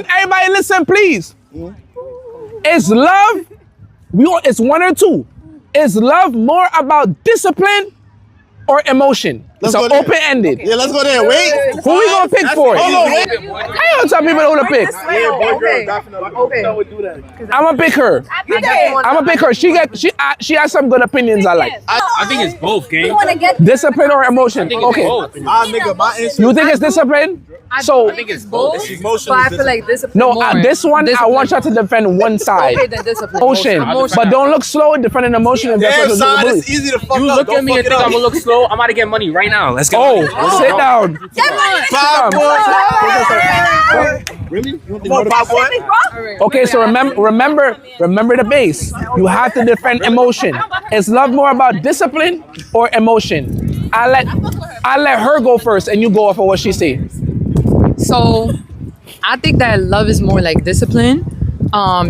everybody listen, please. Is love, it's one or two. Is love more about discipline or emotion? It's open-ended. Yeah, let's go there. Wait. Who we gonna pick for it? Hold on, wait. I ain't gonna tell people who to pick. I'm gonna pick her. I'm gonna pick her. She has some good opinions I like. I think it's both, gang. Discipline or emotion? Okay. Nigga, my answer. You think it's discipline? So I think it's both. It's emotional. But I feel like discipline no, more. this one I want y'all to defend one side. Okay, then discipline. Emotion, but don't look slow in defending emotion. If that's Damn, what son, you're it's easy to fuck You up. look Don't at me fuck and it think up. I'm gonna look slow. I'm about to get money right now. Let's go. sit down. 5 points. Really? You want more 5 points? Okay, so remember the base. You have to defend emotion. Is love more about discipline or emotion? I let her go first, and you go off of what she say. So I think that love is more like discipline.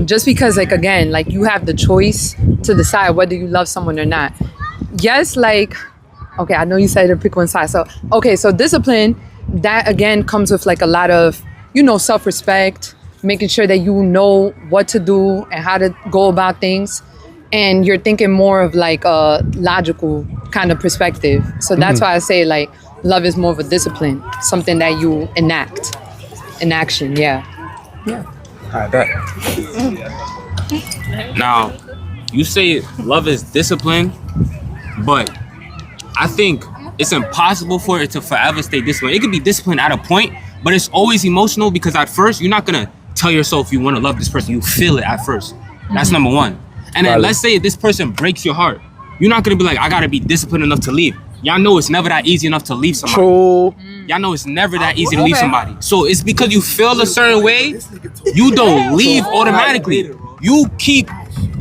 Just because like again, like you have the choice to decide whether you love someone or not. Yes, like okay, I know you said to pick one side. So okay, so discipline, that again comes with like a lot of, self-respect, making sure that you know what to do and how to go about things. And you're thinking more of like a logical kind of perspective. So that's why I say like love is more of a discipline, something that you enact in action. Yeah. I bet. Now, you say love is discipline, but I think it's impossible for it to forever stay disciplined. It could be disciplined at a point, but it's always emotional because at first you're not gonna tell yourself you want to love this person. You feel it at first. That's number one. And then let's say if this person breaks your heart, you're not gonna be like, I gotta be disciplined enough to leave. Y'all know it's never that easy enough to leave somebody. True. Y'all know it's never that easy to leave somebody. So it's because you feel a certain way, you don't leave automatically. You keep,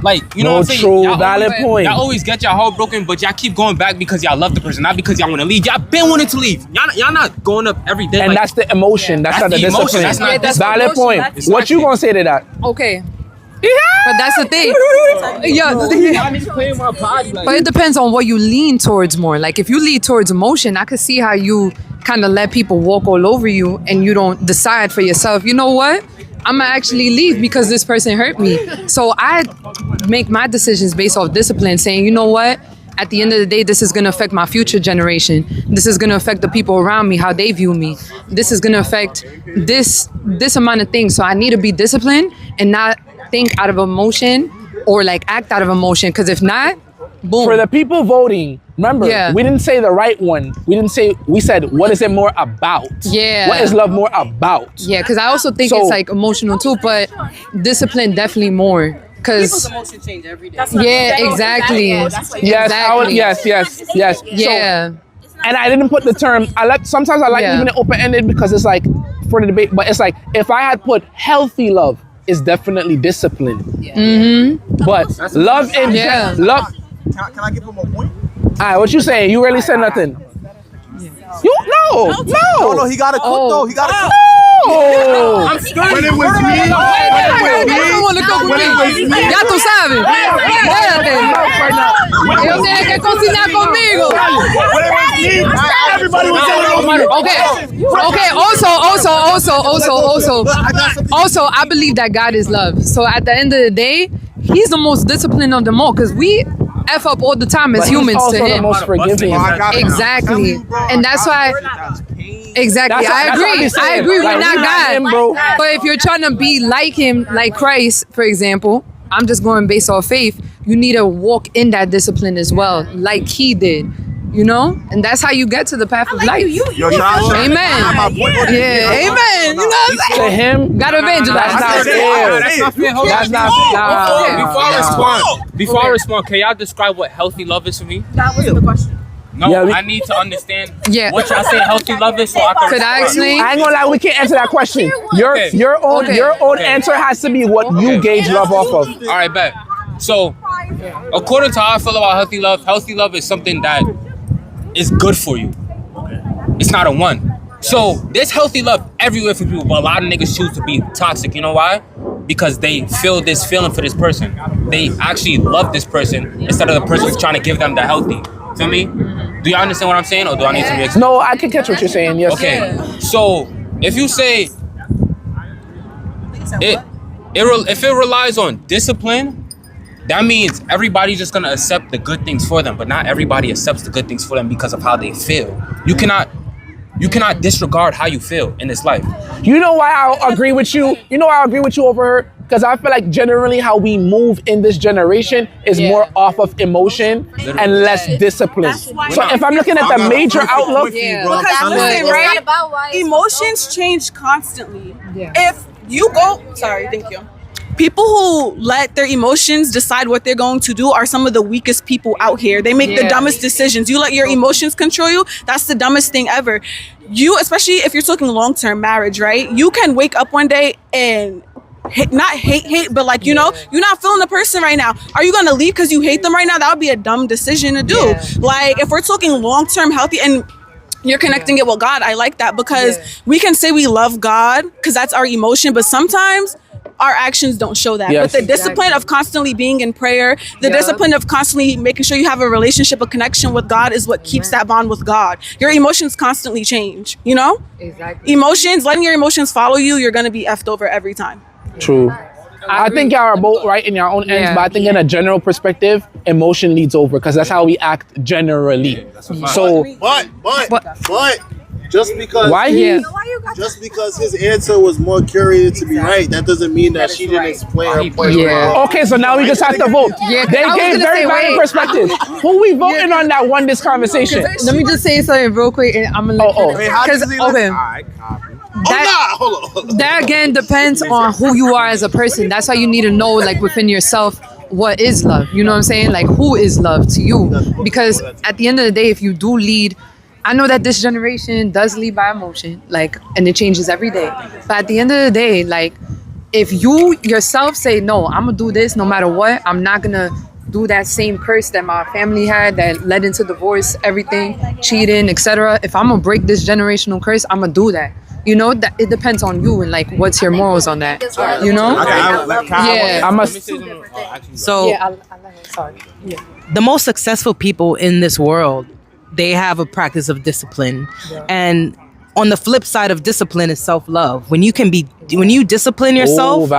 like, you know what I'm saying? True, Y'all valid point. Y'all always get y'all heart broken, but y'all keep going back because y'all love the person, not because y'all want to leave. Y'all been wanting to leave. Y'all not going up every day. And like, that's the emotion. That's not the the emotion. discipline. That's not that's valid emotion. point. That's What you gonna say to that? Okay. But that's the thing. Yeah. But it depends on what you lean towards more. Like if you lean towards emotion, I could see how you kind of let people walk all over you and you don't decide for yourself, you know what? I'm gonna actually leave because this person hurt me. So I make my decisions based off discipline, saying, you know what? At the end of the day, this is gonna affect my future generation. This is gonna affect the people around me, how they view me. This is gonna affect this amount of things. So I need to be disciplined and not think out of emotion or like act out of emotion. Because if not, boom. For the people voting, remember, we didn't say the right one. We said, what is it more about? Yeah. What is love more about? Yeah, because I also think it's like emotional too, but discipline definitely more. Because emotion change every day. yeah, exactly. Yes, Exactly. yes. Yeah. So, and I didn't put the term. Sometimes I like leaving it open ended because it's like for the debate. But it's like if I had put healthy love is definitely discipline. But love and love. Can I give him a point? All right, what you saying? You really said nothing. You no. No, he got to cook though. He got to cook. No. I'm scared. When it was me, Ya tú sabes. Espérate. Ellos tienen que cocinar conmigo. everybody was telling me. Okay. Also, I believe that God is love. So at the end of the day, He's the most disciplined of them all because we F up all the time as humans also to the Him. most forgiving. Exactly. And that's why. Exactly. I agree. We're not God. But if you're trying to be like Him, like Christ, for example, I'm just going based off faith. You need to walk in that discipline as well, like He did. You know, and that's how you get to the path of life. Amen. Yeah, amen. You know what I'm saying? To Him, gotta evangelize. That's not fair. Before I respond, can y'all describe what healthy love is for me? That wasn't the question. No, I need to understand Yeah. what y'all say healthy love is so I can Could I explain? I ain't gonna lie, we can't answer that question. Your own answer has to be what you gauge love off of. All right, bet. So, according to how I feel about healthy love is something that is good for you. It's not a one. So, there's healthy love everywhere for people, but a lot of niggas choose to be toxic. You know why? Because they feel this feeling for this person. They actually love this person instead of the person who's trying to give them the healthy. Feel me? Do you understand what I'm saying, or do I need to re-explain? No, I can catch what you're saying. Yes. Okay. So, if you say If it relies on discipline, that means everybody's just gonna accept the good things for them, but not everybody accepts the good things for them because of how they feel. You cannot disregard how you feel in this life. You know why I agree with you? You know why I agree with you over her? Because I feel like generally how we move in this generation is more off of emotion and less discipline. So if I'm looking at the major outlook, because listen, right? Emotions change constantly. If you go, sorry, thank you. People who let their emotions decide what they're going to do are some of the weakest people out here. They make the dumbest decisions. You let your emotions control you, that's the dumbest thing ever. You, especially if you're talking long-term marriage, right? You can wake up one day and not hate, but like, you know, you're not feeling the person right now. Are you going to leave because you hate them right now? That would be a dumb decision to do. Like, if we're talking long-term healthy and you're connecting it with God, I like that, because we can say we love God because that's our emotion, but sometimes our actions don't show that. But the discipline of constantly being in prayer, the discipline of constantly making sure you have a relationship, a connection with God is what keeps that bond with God. Your emotions constantly change, you know? Emotions, letting your emotions follow you, you're going to be effed over every time. True. I think y'all are both right in your own ends, but I think in a general perspective, emotion leads over because that's how we act generally. So, but just because just because his answer was more curated to be right, that doesn't mean that she didn't explain her point. Okay, so now we just have to vote. They gave very valid perspectives. Who we voting on that won this conversation? Let me just say something real quick, and I'm gonna that again depends on who you are as a person. That's why you need to know, like, within yourself, what is love. You know what I'm saying? Like, who is love to you? Because at the end of the day, if you do lead, I know that this generation does lead by emotion, like, and it changes every day. But at the end of the day, like, if you yourself say, no, I'm gonna do this no matter what, I'm not gonna do that same curse that my family had that led into divorce, everything, cheating, etc. If I'm gonna break this generational curse, I'm gonna do that. You know, that it depends on you and like what's your morals on that. You know? The most successful people in this world, they have a practice of discipline. And on the flip side of discipline is self-love. When you discipline yourself,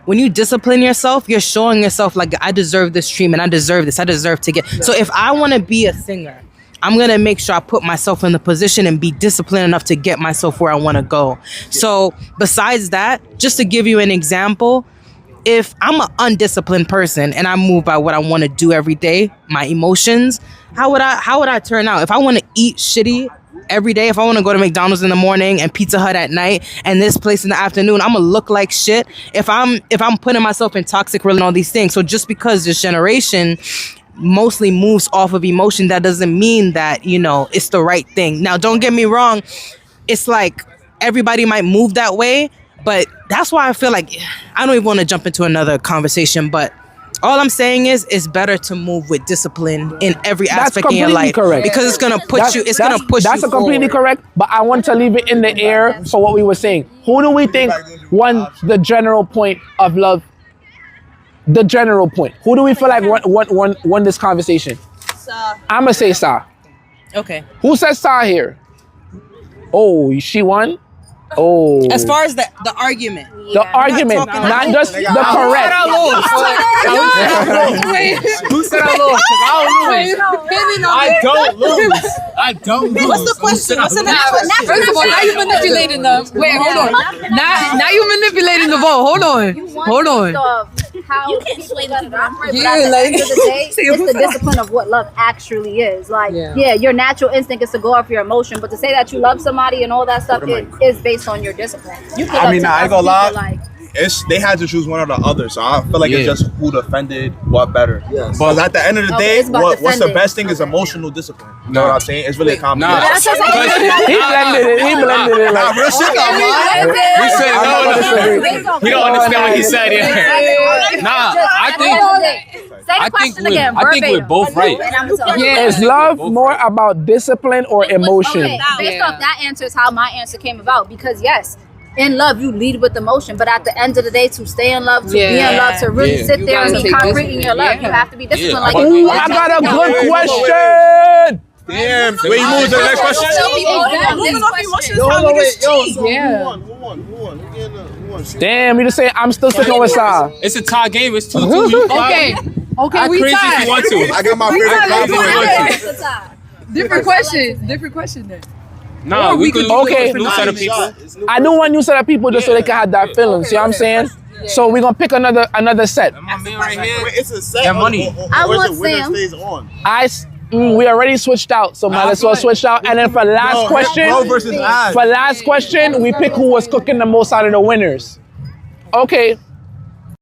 when you discipline yourself, you're showing yourself like, I deserve this treatment, I deserve this, I deserve to get. So if I want to be a singer, I'm going to make sure I put myself in the position and be disciplined enough to get myself where I want to go. So besides that, just to give you an example, if I'm an undisciplined person and I move by what I want to do every day, my emotions, how would I turn out? If I want to eat shitty every day, if I want to go to McDonald's in the morning and Pizza Hut at night and this place in the afternoon, I'm gonna look like shit if I'm putting myself in toxic and all these things. So just because this generation mostly moves off of emotion, that doesn't mean that, you know, it's the right thing. Now, don't get me wrong, it's like everybody might move that way, but that's why I feel like I don't even want to jump into another conversation, but all I'm saying is it's better to move with discipline in every aspect in your life. Correct. Because it's gonna put you. It's gonna push you. That's completely correct. But I want to leave it in the air for what we were saying. Who do we think won the general point of love? The general point. Who do we feel like won this conversation? I'm gonna say Sa. Okay. Who says Sa here? Oh, she won. Oh. As far as the argument. The argument, not just the correct. Who said I lost? I don't lose. What's the question? What's the next question? First of all, now you manipulating them. Wait, hold on. Now you manipulating the vote. Hold on. How you can't sway that around. But at the end of the day, it's the discipline of what love actually is. Like, your natural instinct is to go off your emotion, but to say that you love somebody and all that stuff is based on your discipline. I mean, I ain't gonna lie. They had to choose one or the other, so I feel like it's just who defended what better. But at the end of the day, what's the best thing is emotional discipline. You know what I'm saying? It's really a combination. He blended it. Like, real shit, He said no. He don't understand what he said. I think we're both right. Is love more about discipline or emotion? Okay, based off that answer is how my answer came about. Because yes, in love you lead with emotion, but at the end of the day, to stay in love, to be in love, to really sit there and be concrete in your love, you have to be disciplined. Like, ooh, I got a good question. Damn. Wait, you move to the next question? Moving off emotions is how niggas cheat. Who won? Damn, you just say I'm still sticking with Sa. It's a tie game. It's 2-2. Okay, Act we crazy if tied. you want to. I got my favorite compliment. Different question then. No, we could Okay. new set of people. I do one new set of people just so they can have that feeling. See what I'm saying? So we're gonna pick another set. My man right here. Wait, it's a set. That money. I Or want is it winner Sam. stays on? We already switched out, so might as well switch out. And then for last question, Bro versus I. we pick who was cooking the most out of the winners. Okay,